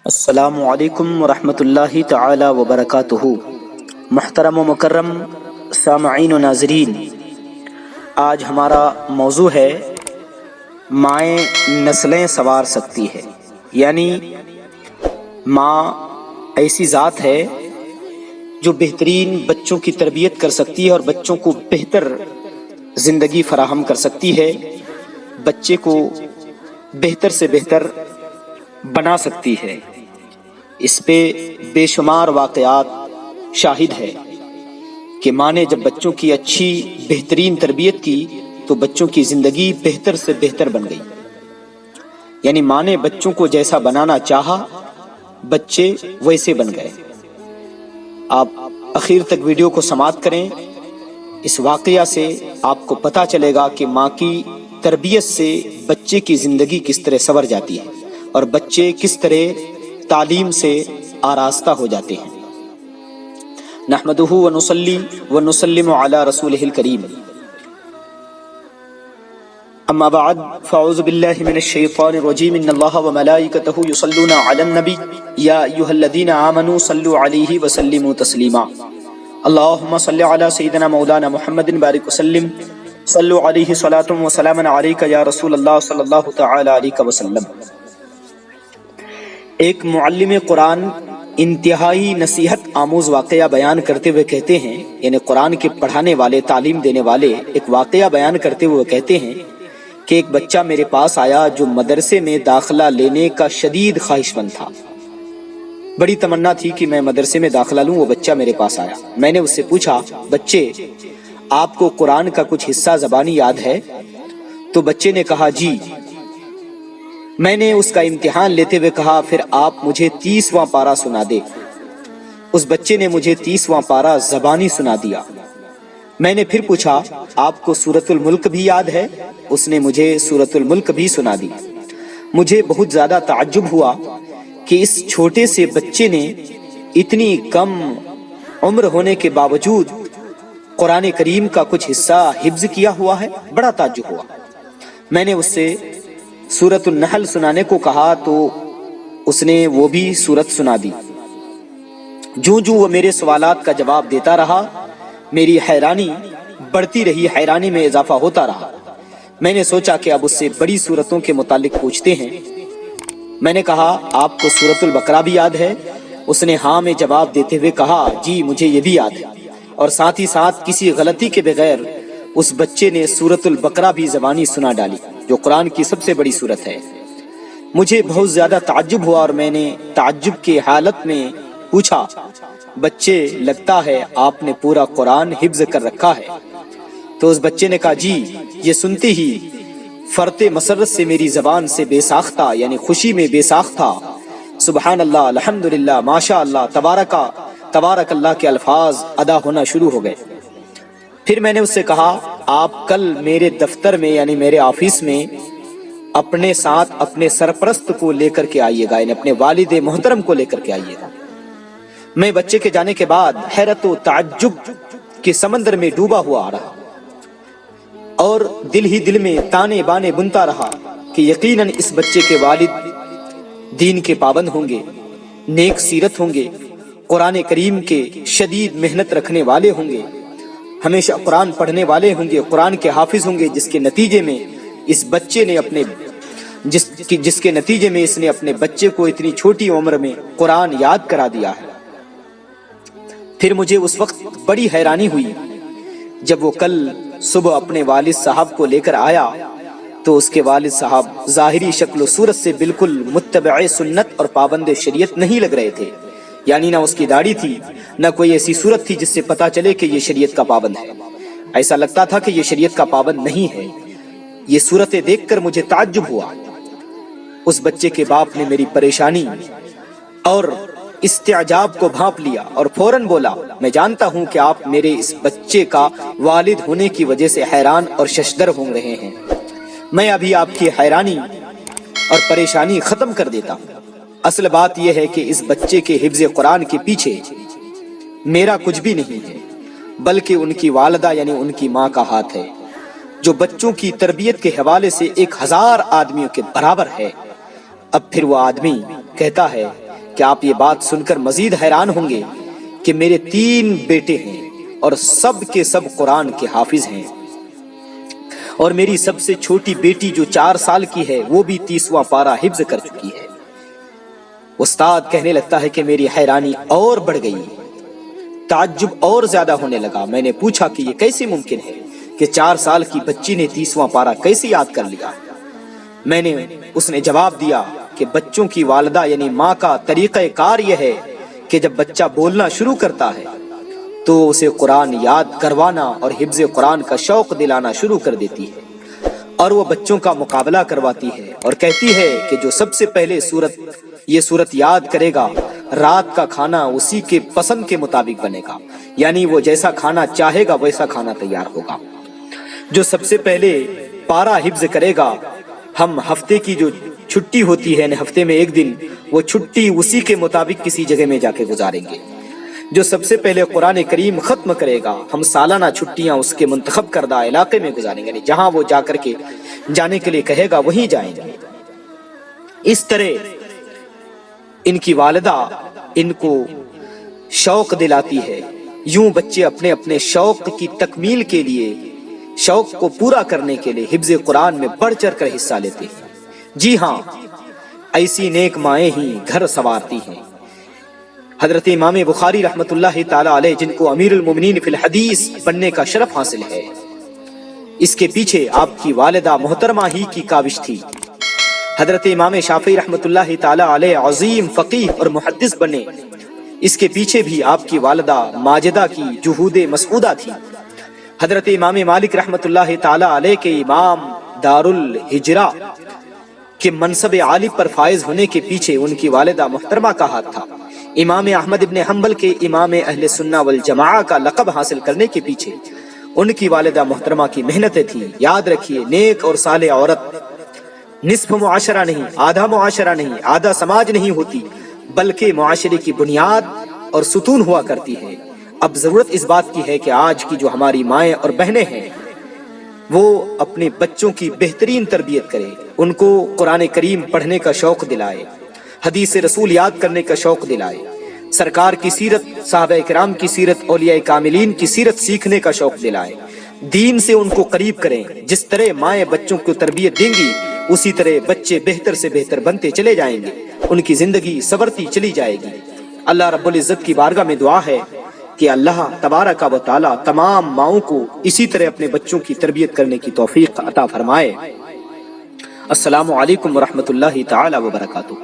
السلام علیکم ورحمۃ اللہ تعالی وبرکاتہ۔ محترم و مکرم سامعین و ناظرین، آج ہمارا موضوع ہے مائیں نسلیں سنوار سکتی ہے، یعنی ماں ایسی ذات ہے جو بہترین بچوں کی تربیت کر سکتی ہے اور بچوں کو بہتر زندگی فراہم کر سکتی ہے، بچے کو بہتر سے بہتر بنا سکتی ہے۔ اس پہ بے شمار واقعات شاہد ہے کہ ماں نے جب بچوں کی اچھی بہترین تربیت کی تو بچوں کی زندگی بہتر سے بہتر بن گئی، یعنی ماں نے بچوں کو جیسا بنانا چاہا بچے ویسے بن گئے۔ آپ اخیر تک ویڈیو کو سماعت کریں، اس واقعہ سے آپ کو پتہ چلے گا کہ ماں کی تربیت سے بچے کی زندگی کس طرح سنور جاتی ہے اور بچے کس طرح تعلیم سے آراستہ ہو جاتے ہیں۔ نحمدہ ونصلی ونسلم علی رسولہ الکریم، اما بعد فاعوذ باللہ من الشیطان الرجیم، ان اللہ وملائکتہ یصلون علی النبی یا ایھا الذین آمنوا صلوا علیہ وسلموا تسلیما، اللہم صل علی سیدنا مولانا محمد بارک وسلم، صلوا علیہ صلاۃ وسلام علیک یا رسول اللہ صلی اللہ تعالی علیہ وسلم۔ ایک معلم قرآن انتہائی نصیحت آموز واقعہ بیان کرتے ہوئے کہتے ہیں، یعنی قرآن کے پڑھانے والے، تعلیم دینے والے ایک واقعہ بیان کرتے ہوئے کہتے ہیں کہ ایک بچہ میرے پاس آیا جو مدرسے میں داخلہ لینے کا شدید خواہش مند تھا، بڑی تمنا تھی کہ میں مدرسے میں داخلہ لوں۔ وہ بچہ میرے پاس آیا، میں نے اس سے پوچھا، بچے آپ کو قرآن کا کچھ حصہ زبانی یاد ہے؟ تو بچے نے کہا جی۔ میں نے اس کا امتحان لیتے ہوئے کہا پھر آپ مجھے 30واں پارہ سنا دے۔ اس بچے نے مجھے 30واں پارہ زبانی سنا دیا۔ میں نے پھر پوچھا آپ کو سورۃ الملک بھی یاد ہے؟ اس نے مجھے سورۃ الملک بھی سنا دی۔ مجھے بہت زیادہ تعجب ہوا کہ اس چھوٹے سے بچے نے اتنی کم عمر ہونے کے باوجود قرآن کریم کا کچھ حصہ حفظ کیا ہوا ہے، بڑا تعجب ہوا۔ میں نے اس سے سورۃ النحل سنانے کو کہا تو اس نے وہ بھی سورت سنا دی۔ جوں وہ میرے سوالات کا جواب دیتا رہا، میری حیرانی بڑھتی رہی، حیرانی میں اضافہ ہوتا رہا۔ میں نے سوچا کہ اب اس سے بڑی سورتوں کے متعلق پوچھتے ہیں۔ میں نے کہا آپ کو سورۃ البقرہ بھی یاد ہے؟ اس نے ہاں میں جواب دیتے ہوئے کہا جی مجھے یہ بھی یاد ہے، اور ساتھ ہی ساتھ کسی غلطی کے بغیر اس بچے نے سورۃ البقرہ بھی زبانی سنا ڈالی، جو قرآن کی سب سے بڑی سورت ہے۔ مجھے بہت زیادہ تعجب ہوا اور میں نے تعجب کی حالت میں پوچھا، بچے لگتا ہے آپ نے پورا قرآن حفظ کر رکھا ہے؟ تو اس بچے نے کہا جی۔ یہ سنتے ہی فرط مسرت سے میری زبان سے بے ساختہ، یعنی خوشی میں بے ساختہ سبحان اللہ، الحمدللہ، ماشاء اللہ، تبارک اللہ کے الفاظ ادا ہونا شروع ہو گئے۔ پھر میں نے اس سے کہا آپ کل میرے دفتر میں، یعنی میرے آفس میں اپنے ساتھ اپنے سرپرست کو لے کر کے آئیے گا، یعنی اپنے والد محترم کو لے کر کے آئیے گا۔ میں بچے کے جانے کے بعد حیرت و تعجب کے سمندر میں ڈوبا ہوا آ رہا اور دل ہی دل میں تانے بانے بنتا رہا کہ یقیناً اس بچے کے والد دین کے پابند ہوں گے، نیک سیرت ہوں گے، قرآن کریم کے شدید محنت رکھنے والے ہوں گے، ہمیشہ قرآن پڑھنے والے ہوں گے، قرآن کے حافظ ہوں گے، جس کے نتیجے میں اس بچے نے اس نے اپنے بچے کو اتنی چھوٹی عمر میں قرآن یاد کرا دیا ہے۔ پھر مجھے اس وقت بڑی حیرانی ہوئی جب وہ کل صبح اپنے والد صاحب کو لے کر آیا تو اس کے والد صاحب ظاہری شکل و صورت سے بالکل متبع سنت اور پابند شریعت نہیں لگ رہے تھے، یعنی نہ اس کی داڑھی تھی، نہ کوئی ایسی صورت تھی جس سے پتا چلے کہ یہ شریعت کا پابند ہے۔ ایسا لگتا تھا کہ یہ شریعت کا پابند نہیں ہے۔ یہ صورتیں دیکھ کر مجھے تعجب ہوا۔ اس بچے کے باپ نے میری پریشانی اور استعجاب کو بھانپ لیا اور فوراً بولا، میں جانتا ہوں کہ آپ میرے اس بچے کا والد ہونے کی وجہ سے حیران اور ششدر ہو رہے ہیں۔ میں ابھی آپ کی حیرانی اور پریشانی ختم کر دیتا ہوں۔ اصل بات یہ ہے کہ اس بچے کے حفظ قرآن کے پیچھے میرا کچھ بھی نہیں ہے، بلکہ ان کی والدہ یعنی ان کی ماں کا ہاتھ ہے، جو بچوں کی تربیت کے حوالے سے 1000 آدمیوں کے برابر ہے۔ اب پھر وہ آدمی کہتا ہے کہ آپ یہ بات سن کر مزید حیران ہوں گے کہ میرے 3 بیٹے ہیں اور سب کے سب قرآن کے حافظ ہیں، اور میری سب سے چھوٹی بیٹی جو 4 سال کی ہے وہ بھی 30واں پارہ حفظ کر چکی ہے۔ استاد کہنے لگتا ہے کہ میری حیرانی اور بڑھ گئی، تعجب اور زیادہ ہونے لگا۔ میں نے پوچھا کہ یہ کیسے ممکن ہے کہ 4 سال کی بچی نے 30واں پارہ کیسے یاد کر لیا؟ اس نے جواب دیا کہ بچوں کی والدہ یعنی ماں کا طریقہ کار یہ ہے کہ جب بچہ بولنا شروع کرتا ہے تو اسے قرآن یاد کروانا اور حفظ قرآن کا شوق دلانا شروع کر دیتی ہے، اور وہ بچوں کا مقابلہ کرواتی ہے اور کہتی ہے کہ جو سب سے پہلے یہ سورت یاد کرے گا رات کا کھانا اسی کے پسند کے مطابق بنے گا، یعنی وہ جیسا کھانا چاہے گا ویسا کھانا تیار ہوگا۔ جو سب سے پہلے پارہ حفظ کرے گا، ہم ہفتے کی جو چھٹی ہوتی ہے یعنی ہفتے میں 1 دن، وہ چھٹی اسی کے مطابق کسی جگہ میں جا کے گزاریں گے۔ جو سب سے پہلے قرآن کریم ختم کرے گا، ہم سالانہ چھٹیاں اس کے منتخب کردہ علاقے میں گزاریں گے، یعنی جہاں وہ جا کر کے جانے کے لیے کہے گا وہیں جائیں گے۔ اس طرح ان کی والدہ ان کو شوق دلاتی ہے۔ یوں بچے اپنے اپنے شوق کی تکمیل کے لیے، شوق کو پورا کرنے کے لیے حفظ قرآن میں بڑھ چڑھ کر حصہ لیتے ہیں۔ جی ہاں، ایسی نیک مائیں ہی گھر سنوارتی ہیں۔ حضرت امام بخاری رحمت اللہ تعالی علیہ، جن کو امیر المومنین فی الحدیث بننے کا شرف حاصل ہے، اس کے پیچھے آپ کی والدہ محترمہ ہی کی کاوش تھی۔ حضرت امام شافعی رحمت اللہ تعالی علیہ عظیم فقیہ اور محدث بنے، اس کے پیچھے بھی آپ کی والدہ ماجدہ کی جہود مسعودہ تھی۔ حضرت امام مالک رحمت اللہ تعالی علیہ کے امام دار الہجرہ کے منصب عالی پر فائز ہونے کے پیچھے ان کی والدہ محترمہ کا ہاتھ تھا۔ امام احمد ابن حنبل کے امام اہل سنہ والجماعہ کا لقب حاصل کرنے کے پیچھے ان کی والدہ محترمہ کی محنتیں تھیں۔ یاد رکھیے، نیک اور صالح عورت نصف معاشرہ نہیں، آدھا معاشرہ نہیں، آدھا سماج نہیں ہوتی، بلکہ معاشرے کی بنیاد اور ستون ہوا کرتی ہے۔ اب ضرورت اس بات کی ہے کہ آج کی جو ہماری مائیں اور بہنیں ہیں وہ اپنے بچوں کی بہترین تربیت کرے، ان کو قرآن کریم پڑھنے کا شوق دلائے، حدیث رسول یاد کرنے کا شوق دلائے، سرکار کی سیرت، صحابہ کرام کی سیرت، اولیاء کاملین کی سیرت سیکھنے کا شوق دلائے، دین سے ان کو قریب کریں۔ جس طرح مائیں بچوں کو تربیت دیں گی اسی طرح بچے بہتر سے بہتر بنتے چلے جائیں گے، ان کی زندگی سنورتی چلی جائے گی۔ اللہ رب العزت کی بارگاہ میں دعا ہے کہ اللہ تبارک و تعالی تمام ماؤں کو اسی طرح اپنے بچوں کی تربیت کرنے کی توفیق عطا فرمائے۔ السلام علیکم ورحمۃ اللہ تعالی وبرکاتہ۔